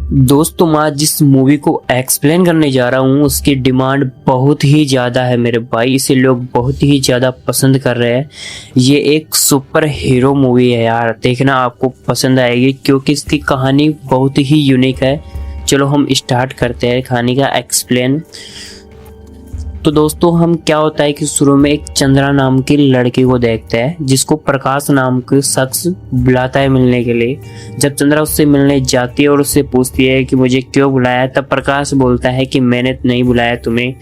दोस्तों मैं आज जिस मूवी को एक्सप्लेन करने जा रहा हूँ उसकी डिमांड बहुत ही ज़्यादा है मेरे भाई। इसे लोग बहुत ही ज़्यादा पसंद कर रहे हैं। ये एक सुपर हीरो मूवी है यार, देखना आपको पसंद आएगी क्योंकि इसकी कहानी बहुत ही यूनिक है। चलो हम स्टार्ट करते हैं कहानी का एक्सप्लेन। तो दोस्तों हम क्या होता है कि शुरू में एक चंद्रा नाम की लड़की को देखते हैं जिसको प्रकाश नाम के शख्स बुलाता है मिलने के लिए। जब चंद्रा उससे मिलने जाती है और उससे पूछती है कि मुझे क्यों बुलाया, तब प्रकाश बोलता है कि मैंने नहीं बुलाया तुम्हें,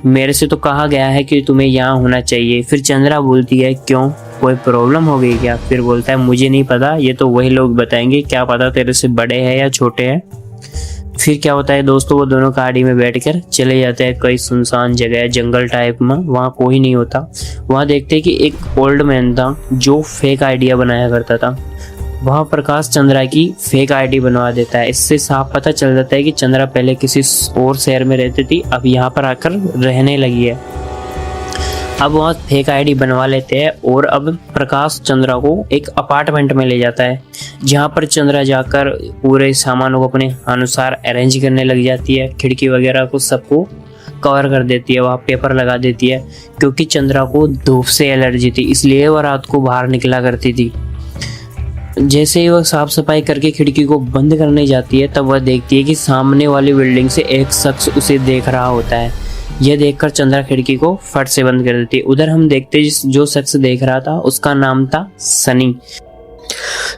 मेरे से तो कहा गया है कि तुम्हें यहाँ होना चाहिए। फिर चंद्रा बोलती है क्यों, कोई प्रॉब्लम हो गई क्या? फिर बोलता है मुझे नहीं पता, ये तो वही लोग बताएंगे, क्या पता तेरे से बड़े हैं या छोटे हैं। फिर क्या होता है दोस्तों, वो दोनों गाड़ी में बैठकर चले जाते हैं कोई सुनसान जगह, जंगल टाइप में। वहाँ कोई नहीं होता। वहाँ देखते हैं कि एक ओल्ड मैन था जो फेक आइडिया बनाया करता था। वहाँ प्रकाश चंद्रा की फेक आईडी बनवा देता है। इससे साफ पता चल जाता है कि चंद्रा पहले किसी और शहर में रहती थी, अब यहाँ पर आकर रहने लगी है। अब वहाँ फेक आईडी बनवा लेते हैं और अब प्रकाश चंद्रा को एक अपार्टमेंट में ले जाता है जहाँ पर चंद्रा जाकर पूरे सामानों को अपने अनुसार अरेंज करने लग जाती है। खिड़की वगैरह को सबको कवर कर देती है, वहाँ पेपर लगा देती है क्योंकि चंद्रा को धूप से एलर्जी थी, इसलिए वह रात को बाहर निकला करती थी। जैसे ही वह साफ सफाई करके खिड़की को बंद करने जाती है तब वह देखती है कि सामने वाली बिल्डिंग से एक शख्स उसे देख रहा होता है। यह देखकर चंद्रा खिड़की को फट से बंद कर देती है। उधर हम देखते हैं जो शख्स देख रहा था उसका नाम था सनी,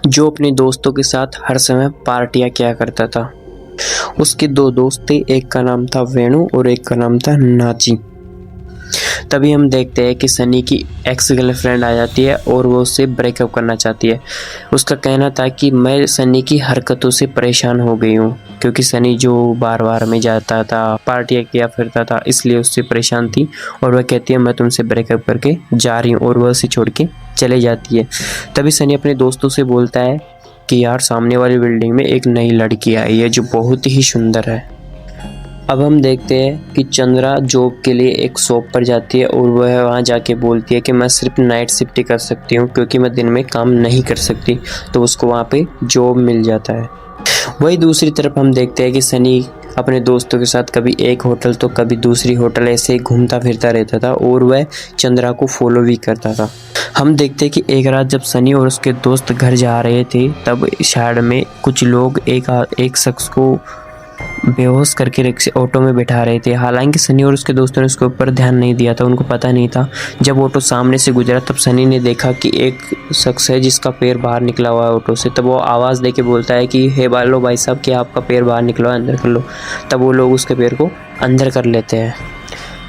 जो अपने दोस्तों के साथ हर समय पार्टियां किया करता था। उसके दो दोस्त थे, एक का नाम था वेणु और एक का नाम था नाची। तभी हम देखते हैं कि सनी की एक्स गर्लफ्रेंड आ जाती है और वो उससे ब्रेकअप करना चाहती है। उसका कहना था कि मैं सनी की हरकतों से परेशान हो गई हूँ क्योंकि सनी जो बार बार में जाता था, पार्टियाँ किया फिरता था, इसलिए उससे परेशान थी। और वह कहती है मैं तुमसे ब्रेकअप करके जा रही हूँ और वह उसे छोड़ के चले जाती है। तभी सनी अपने दोस्तों से बोलता है कि यार सामने वाली बिल्डिंग में एक नई लड़की आई है जो बहुत ही सुंदर है। अब हम देखते हैं कि चंद्रा जॉब के लिए एक शॉप पर जाती है और वह वहाँ जाके बोलती है कि मैं सिर्फ नाइट शिफ्ट ही कर सकती हूँ क्योंकि मैं दिन में काम नहीं कर सकती। तो उसको वहाँ पे जॉब मिल जाता है। वही दूसरी तरफ हम देखते हैं कि सनी अपने दोस्तों के साथ कभी एक होटल तो कभी दूसरी होटल ऐसे ही घूमता फिरता रहता था और वह चंद्रा को फॉलो भी करता था। हम देखते हैं कि एक रात जब सनी और उसके दोस्त घर जा रहे थे तब शहर में कुछ लोग एक शख्स को बेहोश करके रिक्शे ऑटो में बैठा रहे थे। हालांकि सनी और उसके दोस्तों ने उसके ऊपर ध्यान नहीं दिया था, उनको पता नहीं था। जब ऑटो सामने से गुजरा तब सनी ने देखा कि एक शख्स है जिसका पैर बाहर निकला हुआ है ऑटो से। तब वो आवाज़ दे के बोलता है कि हे बालो भाई साहब, क्या आपका पैर बाहर निकला है, अंदर कर लो। तब वो लोग उसके पैर को अंदर कर लेते हैं।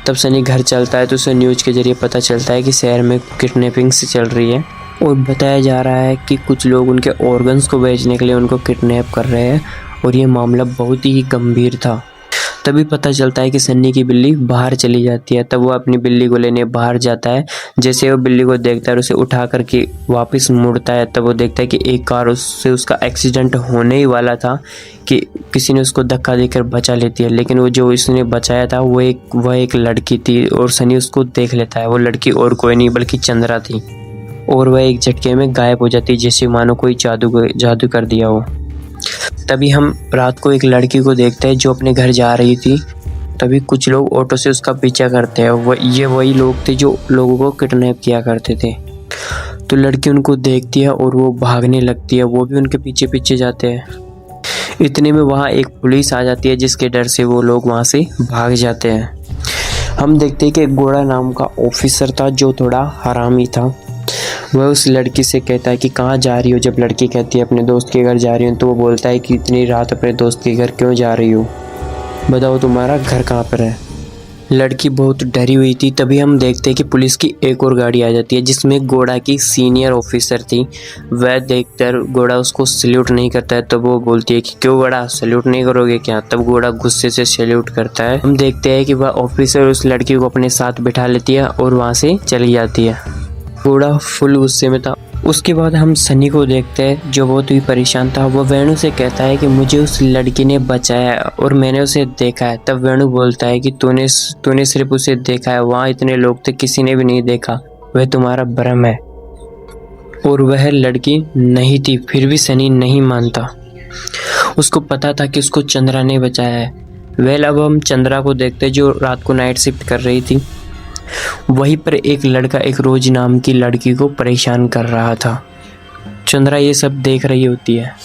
तब सनी घर चलता है तो उसे न्यूज़ के जरिए पता चलता है कि शहर में किडनैपिंग से चल रही है और बताया जा रहा है कि कुछ लोग उनके ऑर्गन्स को बेचने के लिए उनको किडनैप कर रहे हैं और ये मामला बहुत ही गंभीर था। तभी पता चलता है कि सन्नी की बिल्ली बाहर चली जाती है। तब वो अपनी बिल्ली को लेने बाहर जाता है। जैसे वो बिल्ली को देखता है और उसे उठा करके वापस मुड़ता है तब वो देखता है कि एक कार उससे उसका एक्सीडेंट होने ही वाला था कि किसी ने उसको धक्का देकर बचा लेती है। लेकिन वो जो इसने बचाया था वह एक लड़की थी और सनी उसको देख लेता है। वो लड़की और कोई नहीं बल्कि चंद्रा थी और वह एक झटके में गायब हो जाती है जैसे मानो कोई जादू कर दिया हो। तभी हम रात को एक लड़की को देखते हैं जो अपने घर जा रही थी। तभी कुछ लोग ऑटो से उसका पीछा करते हैं। ये वही लोग थे जो लोगों को किडनैप किया करते थे। तो लड़की उनको देखती है और वो भागने लगती है, वो भी उनके पीछे पीछे जाते हैं। इतने में वहाँ एक पुलिस आ जाती है जिसके डर से वो लोग वहाँ से भाग जाते हैं। हम देखते हैं कि एक गोड़ा नाम का ऑफिसर था जो थोड़ा हरामी था। वह उस लड़की से कहता है कि कहाँ जा रही हो। जब लड़की कहती है अपने दोस्त के घर जा रही हूँ तो वो बोलता है कि इतनी रात अपने दोस्त के घर क्यों जा रही हो, बताओ तुम्हारा घर कहाँ पर है। लड़की बहुत डरी हुई थी। तभी हम देखते हैं कि पुलिस की एक और गाड़ी आ जाती है जिसमें गोड़ा की सीनियर ऑफिसर थी। वह देखकर गोड़ा उसको सैल्यूट नहीं करता है। तब वो बोलती है कि क्यों गोड़ा, सैल्यूट नहीं करोगे क्या? तब गोड़ा गुस्से से सैल्यूट करता है। हम देखते हैं कि वह ऑफिसर उस लड़की को अपने साथ बिठा लेती है और वहाँ से चली जाती है। गोड़ा फुल गुस्से में था। उसके बाद हम सनी को देखते हैं जो बहुत ही परेशान था। वो वेणु से कहता है कि मुझे उस लड़की ने बचाया और मैंने उसे देखा है। तब वेणु बोलता है कि तूने सिर्फ उसे देखा है, वहाँ इतने लोग थे किसी ने भी नहीं देखा, वह तुम्हारा भ्रम है। और वह लड़की नहीं थी। फिर भी सनी नहीं मानता। उसको पता था कि उसको चंद्रा ने बचाया है। वेल अब हम चंद्रा को देखते जो रात को नाइट शिफ्ट कर रही थी। वहीं पर एक लड़का एक रोज नाम की लड़की को परेशान कर रहा था। चंद्रा ये सब देख रही होती है।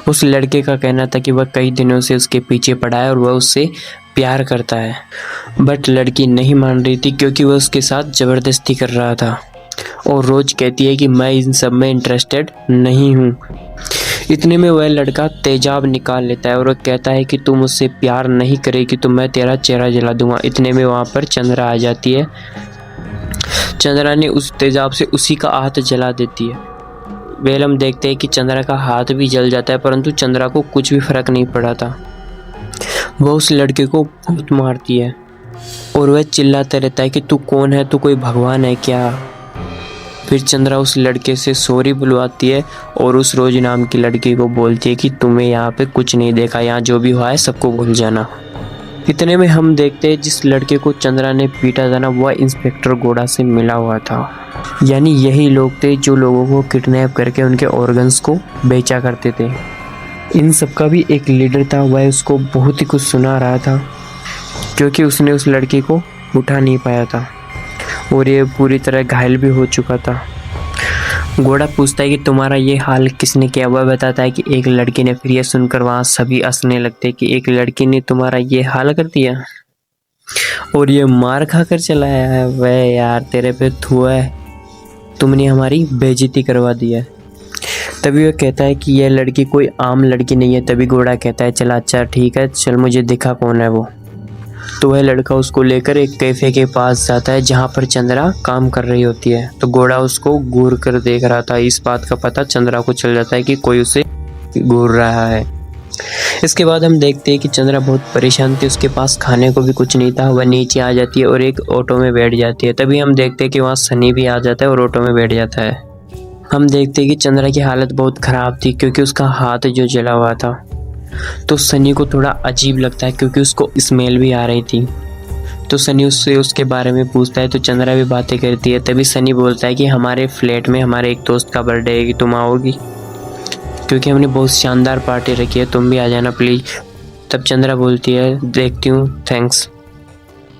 उस लड़के का कहना था कि वह कई दिनों से उसके पीछे पड़ा है और वह उससे प्यार करता है, बट लड़की नहीं मान रही थी क्योंकि वह उसके साथ ज़बरदस्ती कर रहा था और रोज कहती है कि मैं इन सब में इंटरेस्टेड नहीं हूँ। इतने में वह लड़का तेजाब निकाल लेता है और वह कहता है कि तू मुझसे प्यार नहीं करेगी तो मैं तेरा चेहरा जला दूंगा। इतने में वहाँ पर चंद्रा आ जाती है। चंद्रा ने उस तेजाब से उसी का हाथ जला देती है। वेल हम देखते हैं कि चंद्रा का हाथ भी जल जाता है, परंतु चंद्रा को कुछ भी फर्क नहीं पड़ा था। वह उस लड़के को बहुत मारती है और वह चिल्लाता रहता है कि तू कौन है, तू कोई भगवान है क्या। फिर चंद्रा उस लड़के से सॉरी बुलवाती है और उस रोज नाम की लड़की को बोलती है कि तुम्हें यहाँ पे कुछ नहीं देखा, यहाँ जो भी हुआ है सबको भूल जाना। इतने में हम देखते हैं जिस लड़के को चंद्रा ने पीटा था ना, वह इंस्पेक्टर गोड़ा से मिला हुआ था। यानी यही लोग थे जो लोगों को किडनैप करके उनके ऑर्गन्स को बेचा करते थे। इन सब का भी एक लीडर था, वह उसको बहुत ही कुछ सुना रहा था क्योंकि उसने उस लड़की को उठा नहीं पाया था और ये पूरी तरह घायल भी हो चुका था। घोड़ा पूछता है कि तुम्हारा ये हाल किसने किया। वह बताता है कि एक लड़की ने। फिर यह सुनकर वहाँ सभी हंसने लगते कि एक लड़की ने तुम्हारा ये हाल कर दिया और ये मार खाकर चला आया है। वह यार तेरे पे थूआ है, तुमने हमारी बेइज्जती करवा दिया। तभी वह कहता है कि यह लड़की कोई आम लड़की नहीं है। तभी घोड़ा कहता है चल अच्छा ठीक है, चल मुझे दिखा कौन है वो। तो वह लड़का उसको लेकर एक कैफे के पास जाता है जहाँ पर चंद्रा काम कर रही होती है। तो घोड़ा उसको घूर कर देख रहा था। इस बात का पता चंद्रा को चल जाता है कि कोई उसे घूर रहा है। इसके बाद हम देखते हैं कि चंद्रा बहुत परेशान थी, उसके पास खाने को भी कुछ नहीं था। वह नीचे आ जाती है और एक ऑटो में बैठ जाती है। तभी हम देखते हैं कि वहाँ सनी भी आ जाता है और ऑटो में बैठ जाता है। हम देखते हैं कि चंद्रा की हालत बहुत ख़राब थी क्योंकि उसका हाथ जो जला हुआ था। तो सनी को थोड़ा अजीब लगता है क्योंकि उसको स्मेल भी आ रही थी। तो सनी उससे उसके बारे में पूछता है तो चंद्रा भी बातें करती है। तभी सनी बोलता है कि हमारे फ्लैट में हमारे एक दोस्त का बर्थडे है कि तुम आओगी, क्योंकि हमने बहुत शानदार पार्टी रखी है, तुम भी आ जाना प्लीज़। तब चंद्रा बोलती है देखती हूँ, thanks.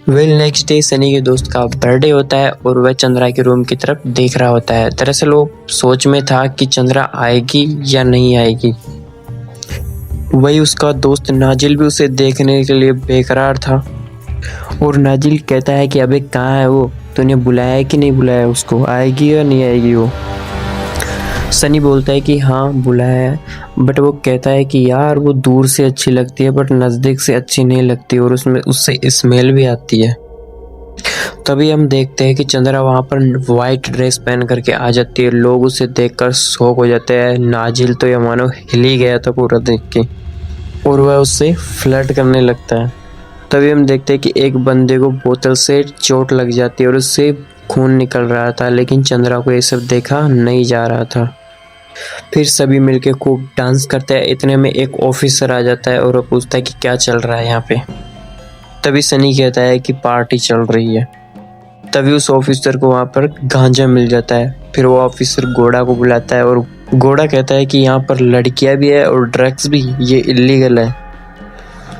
Well next day Sunny के दोस्त का बर्थडे होता है और वह चंद्रा के रूम की तरफ देख रहा होता है। दरअसल वो सोच में था कि चंद्रा आएगी या नहीं आएगी। वही उसका दोस्त नाजिल भी उसे देखने के लिए बेकरार था और नाजिल कहता है कि अबे कहाँ है वो, तूने बुलाया है कि नहीं बुलाया उसको, आएगी या नहीं आएगी वो। सनी बोलता है कि हाँ बुलाया है, बट वो कहता है कि यार वो दूर से अच्छी लगती है बट नज़दीक से अच्छी नहीं लगती और उसमें उससे स्मेल भी आती है। तभी हम देखते हैं कि चंद्रा वहाँ पर वाइट ड्रेस पहन करके आ जाती है। लोग उसे देखकर शॉक हो जाते हैं। नाजिल तो ये मानो हिल ही गया था पूरा देख के और वह उससे फ्लर्ट करने लगता है। तभी हम देखते हैं कि एक बंदे को बोतल से चोट लग जाती है और उससे खून निकल रहा था, लेकिन चंद्रा को ये सब देखा नहीं जा रहा था। फिर सभी मिलके खूब डांस करते हैं। इतने में एक ऑफिसर आ जाता है और वो पूछता है कि क्या चल रहा है यहाँ पे। तभी सनी कहता है कि पार्टी चल रही है। तभी उस ऑफिसर को वहाँ पर गांजा मिल जाता है। फिर वो ऑफिसर घोड़ा को बुलाता है और घोड़ा कहता है कि यहाँ पर लड़कियाँ भी है और ड्रग्स भी, ये इलीगल है।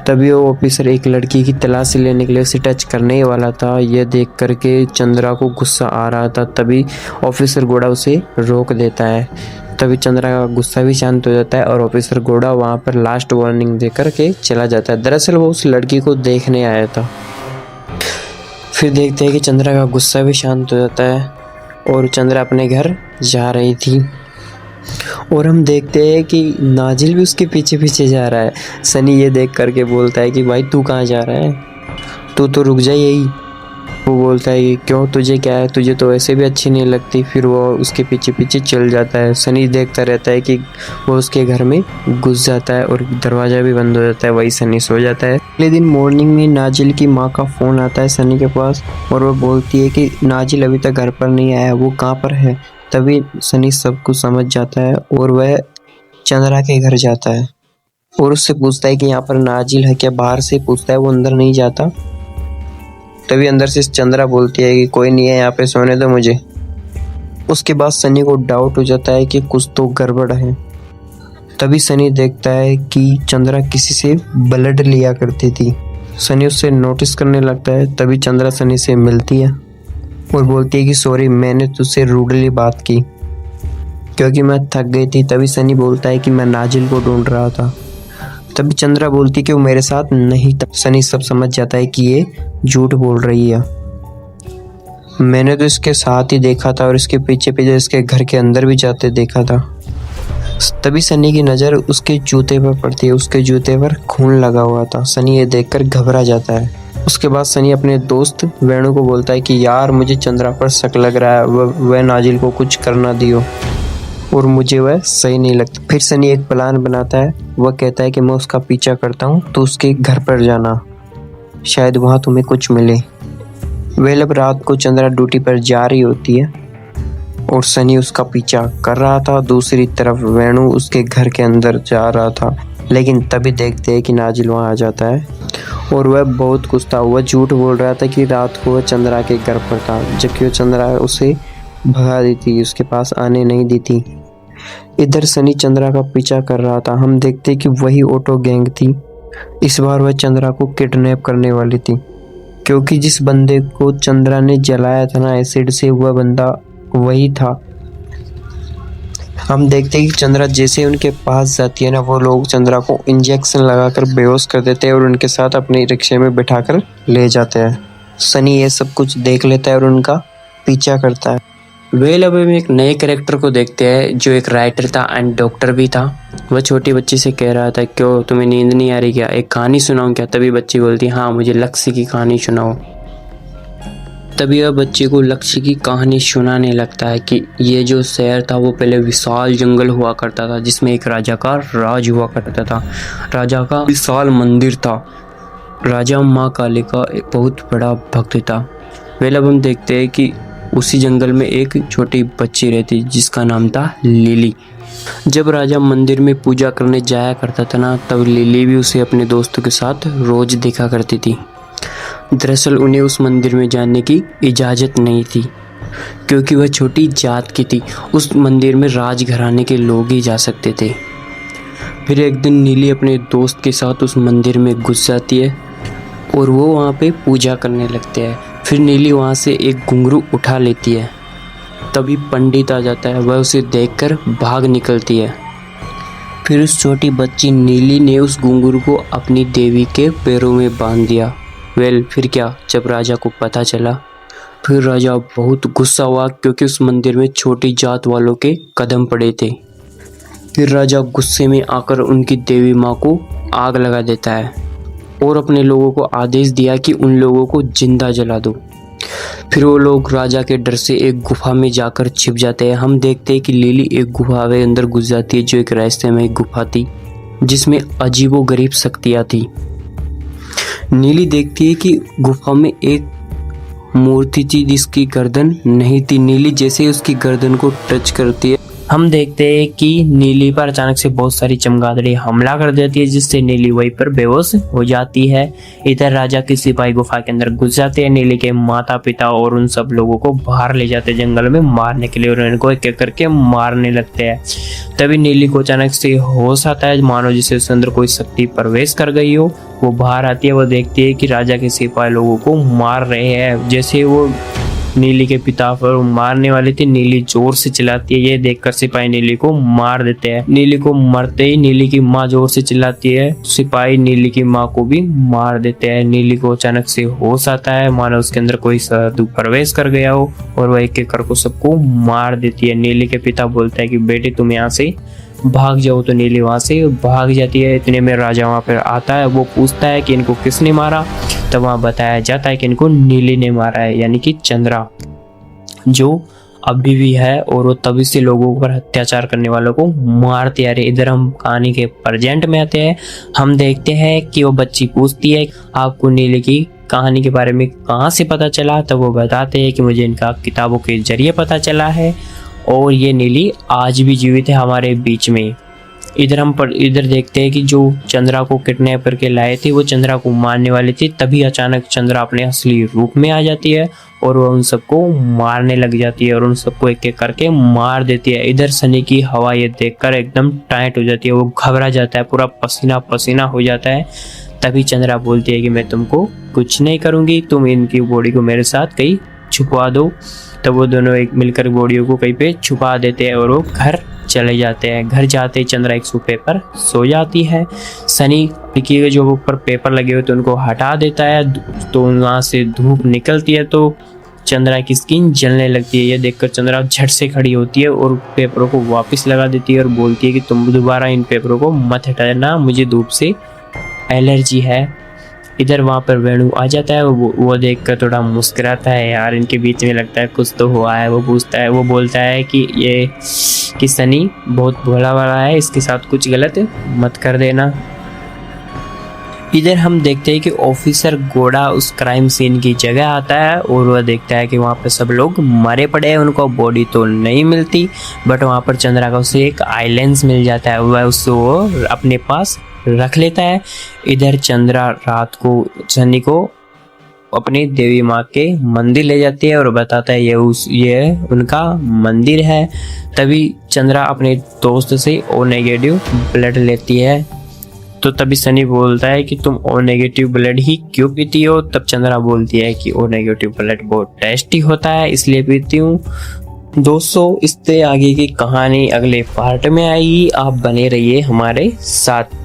तभी वो ऑफिसर एक लड़की की तलाशी लेने के लिए उसे टच करने ही वाला था। यह देख करके चंद्रा को गुस्सा आ रहा था। तभी ऑफिसर घोड़ा उसे रोक देता है। तभी चंद्रा का गुस्सा भी शांत हो जाता है और ऑफिसर घोड़ा वहाँ पर लास्ट वार्निंग दे करके चला जाता है। दरअसल वो उस लड़की को देखने आया था। फिर देखते हैं कि चंद्रा का गुस्सा भी शांत हो जाता है और चंद्रा अपने घर जा रही थी और हम देखते हैं कि नाजिल भी उसके पीछे पीछे जा रहा है। सनी ये देख करके बोलता है कि भाई तू कहाँ जा रहा है, तू तो रुक जा यही। वो बोलता है कि क्यों, तुझे क्या है, तुझे तो वैसे भी अच्छी नहीं लगती। फिर वो उसके पीछे पीछे चल जाता है। सनी देखता रहता है कि वो उसके घर में घुस जाता है और दरवाज़ा भी बंद हो जाता है। वही सनी सो जाता है। अगले दिन मॉर्निंग में नाजिल की माँ का फ़ोन आता है सनी के पास और वो बोलती है कि नाजिल अभी तक घर पर नहीं आया, वो कहाँ पर है। तभी सनी सब कुछ समझ जाता है और वह चंद्रा के घर जाता है और उससे पूछता है कि यहाँ पर नाजिल है क्या। बाहर से पूछता है, वो अंदर नहीं जाता। तभी अंदर से चंद्रा बोलती है कि कोई नहीं है यहाँ पे, सोने दो मुझे। उसके बाद सनी को डाउट हो जाता है कि कुछ तो गड़बड़ है। तभी सनी देखता है कि चंद्रा किसी से ब्लड लिया करती थी। सनी उससे नोटिस करने लगता है। तभी चंद्रा सनी से मिलती है और बोलती है कि सॉरी, मैंने तुझसे रूडली बात की क्योंकि मैं थक गई थी। तभी सनी बोलता है कि मैं नाजिल को ढूंढ रहा था। तभी चंद्रा बोलती है कि वो मेरे साथ नहीं था। सनी सब समझ जाता है कि ये झूठ बोल रही है। मैंने तो इसके साथ ही देखा था और इसके पीछे पीछे इसके घर के अंदर भी जाते देखा था। तभी सनी की नज़र उसके जूते पर पड़ती है। उसके जूते पर खून लगा हुआ था। सनी ये देखकर घबरा जाता है। उसके बाद सनी अपने दोस्त वेणु को बोलता है कि यार, मुझे चंद्रा पर शक लग रहा है, वह नाजिल को कुछ करना दियो और मुझे वह सही नहीं लगता। फिर सनी एक प्लान बनाता है। वह कहता है कि मैं उसका पीछा करता हूँ, तो उसके घर पर जाना, शायद वहाँ तुम्हें कुछ मिले। वेल अब रात को चंद्रा ड्यूटी पर जा रही होती है और सनी उसका पीछा कर रहा था। दूसरी तरफ वेणु उसके घर के अंदर जा रहा था, लेकिन तभी देखते हैं कि नाजिल वहाँ आ जाता है और वह बहुत खुश था। वह झूठ बोल रहा था कि रात को वह चंद्रा के घर पर था, जबकि वह चंद्रा उसे भगा दी थी, उसके पास आने नहीं दी थी। इधर सनी चंद्रा का पीछा कर रहा था। हम देखते कि वही ऑटो गैंग थी। इस बार वह चंद्रा को किडनैप करने वाली थी, क्योंकि जिस बंदे को चंद्रा ने जलाया था ना एसिड से, वह बंदा वही था। हम देखते हैं कि चंद्रा जैसे उनके पास जाती है ना, वो लोग चंद्रा को इंजेक्शन लगाकर बेहोश कर देते हैं और उनके साथ अपने रिक्शे में बिठाकर ले जाते हैं। सनी ये सब कुछ देख लेता है और उनका पीछा करता है। वेल अब हम एक नए कैरेक्टर को देखते हैं जो एक राइटर था एंड डॉक्टर भी था। वह छोटी बच्ची से कह रहा था, क्यों तुम्हें नींद नहीं आ रही क्या, एक कहानी सुनाऊं क्या? तभी बच्ची बोलती, हाँ मुझे लक्ष्य की कहानी सुनाओ। तभी वह बच्चे को लक्ष्य की कहानी सुनाने लगता है कि ये जो शहर था वो पहले विशाल जंगल हुआ करता था, जिसमें एक राजा का राज हुआ करता था। राजा का विशाल मंदिर था। राजा माँ काली का एक बहुत बड़ा भक्त था। वेल अब हम देखते हैं कि उसी जंगल में एक छोटी बच्ची रहती जिसका नाम था लिली। जब राजा मंदिर में पूजा करने जाया करता था ना, तब लिली भी उसे अपने दोस्तों के साथ रोज देखा करती थी। दरअसल उन्हें उस मंदिर में जाने की इजाज़त नहीं थी, क्योंकि वह छोटी जात की थी। उस मंदिर में राजघराने के लोग ही जा सकते थे। फिर एक दिन नीली अपने दोस्त के साथ उस मंदिर में घुस जाती है और वो वहाँ पे पूजा करने लगते हैं। फिर नीली वहाँ से एक घुंघरू उठा लेती है। तभी पंडित आ जाता है। वह उसे देखकर भाग निकलती है। फिर उस छोटी बच्ची नीली ने उस घुंघरू को अपनी देवी के पैरों में बांध दिया। वेल फिर क्या, जब राजा को पता चला, फिर राजा बहुत गुस्सा हुआ, क्योंकि उस मंदिर में छोटी जात वालों के कदम पड़े थे। फिर राजा गुस्से में आकर उनकी देवी माँ को आग लगा देता है और अपने लोगों को आदेश दिया कि उन लोगों को जिंदा जला दो। फिर वो लोग राजा के डर से एक गुफा में जाकर छिप जाते हैं। हम देखते हैं कि लिली एक गुफा के अंदर घुस जाती है, जो एक रास्ते में एक गुफा थी जिसमें अजीबोगरीब शक्तियाँ थी। नीली देखती है कि गुफा में एक मूर्ति थी जिसकी गर्दन नहीं थी। नीली जैसे ही उसकी गर्दन को टच करती है, हम देखते हैं कि नीली पर अचानक से बहुत सारी चमगादड़ी हमला कर देती है, जिससे नीली वहीं पर बेहोश हो जाती है। इधर राजा के सिपाही गुफा के अंदर घुस जाते हैं। नीली के माता पिता और उन सब लोगों को बाहर ले जाते हैं जंगल में मारने के लिए और इनको एक एक करके मारने लगते हैं। तभी नीली को अचानक से होश आता है, मानो जिसे उसके अंदर कोई शक्ति प्रवेश कर गई हो। वो बाहर आती है। वो देखती है कि राजा के सिपाही लोगों को मार रहे हैं। जैसे वो नीली के पिता पर मारने वाली थी, नीली जोर से चिल्लाती है। ये देखकर सिपाही नीली को मार देते हैं। नीली को मरते ही नीली की माँ जोर से चिल्लाती है। सिपाही नीली की माँ को भी मार देते हैं। नीली को अचानक से होश आता है, मानो उसके अंदर कोई साधु प्रवेश कर गया हो और वह एक एक करके सबको मार देती है। नीली के पिता बोलते हैं कि बेटी तुम यहाँ से भाग जाओ, तो नीली वहाँ से भाग जाती है। इतने में राजा वहाँ पर आता है। वो पूछता है कि इनको किसने मारा, तब वहाँ बताया जाता है कि इनको नीली ने मारा है, यानी कि चंद्रा, जो अभी भी है और वो तभी से लोगों पर अत्याचार करने वालों को मारती है। इधर हम कहानी के प्रेजेंट में आते हैं। हम देखते हैं कि वो बच्ची पूछती है आपको नीली की कहानी के बारे में कहाँ से पता चला, तब वो बताते हैं कि मुझे इनका किताबों के जरिए पता चला है और ये नीली आज भी जीवित है हमारे बीच में। इधर देखते हैं कि जो चंद्रा को किडनैप करके लाए थे वो चंद्रा को मारने वाले थे, तभी अचानक चंद्रा अपने असली रूप में आ जाती है और वो उन सबको मारने लग जाती है और उन सबको एक एक करके मार देती है। इधर सनी की हवा ये देखकर एकदम टाइट हो जाती है, वो घबरा जाता है, पूरा पसीना पसीना हो जाता है। तभी चंद्रा बोलती है कि मैं तुमको कुछ नहीं करूँगी, तुम इनकी बॉडी को मेरे साथ कहीं छुपा दो। तब वो दोनों एक मिलकर बॉडियों को कहीं पे छुपा देते हैं और वो घर चले जाते हैं। घर जाते ही चंद्रा एक सोफे पर सो जाती है। सनी खिड़की के जो ऊपर पेपर लगे हुए थे उनको हटा देता है, तो वहाँ से धूप निकलती है तो चंद्रा की स्किन जलने लगती है। ये देखकर चंद्रा झट से खड़ी होती है और पेपरों को वापस लगा देती है और बोलती है कि तुम दोबारा इन पेपरों को मत हटाना, मुझे धूप से एलर्जी है। इधर वहाँ पर वेणु आ जाता है, वो देखकर थोड़ा मुस्कुराता है, यार इनके बीच में लगता है कुछ तो हुआ है। वो बोलता है कि सनी बहुत भोला वाला है, इसके साथ कुछ गलत मत कर देना। इधर हम देखते हैं कि ऑफिसर गोड़ा उस क्राइम सीन की जगह आता है और वह देखता है कि वहाँ पे सब लोग मरे पड़े हैं, उनको बॉडी तो नहीं मिलती, बट वहाँ पर चंद्रा का उसे एक आईलेंस मिल जाता है, वह उससे वो अपने पास रख लेता है। इधर चंद्रा रात को सनी को अपनी देवी माँ के मंदिर ले जाती है और बताता है ये उनका मंदिर है। तभी चंद्रा अपने दोस्त से ओ नेगेटिव ब्लड लेती है, तो तभी सनी बोलता है कि तुम ओ नेगेटिव ब्लड ही क्यों पीती हो। तब चंद्रा बोलती है कि ओ नेगेटिव ब्लड बहुत टेस्टी होता है इसलिए पीती हूँ। दोस्तों, इससे आगे की कहानी अगले पार्ट में आएगी, आप बने रहिए हमारे साथ।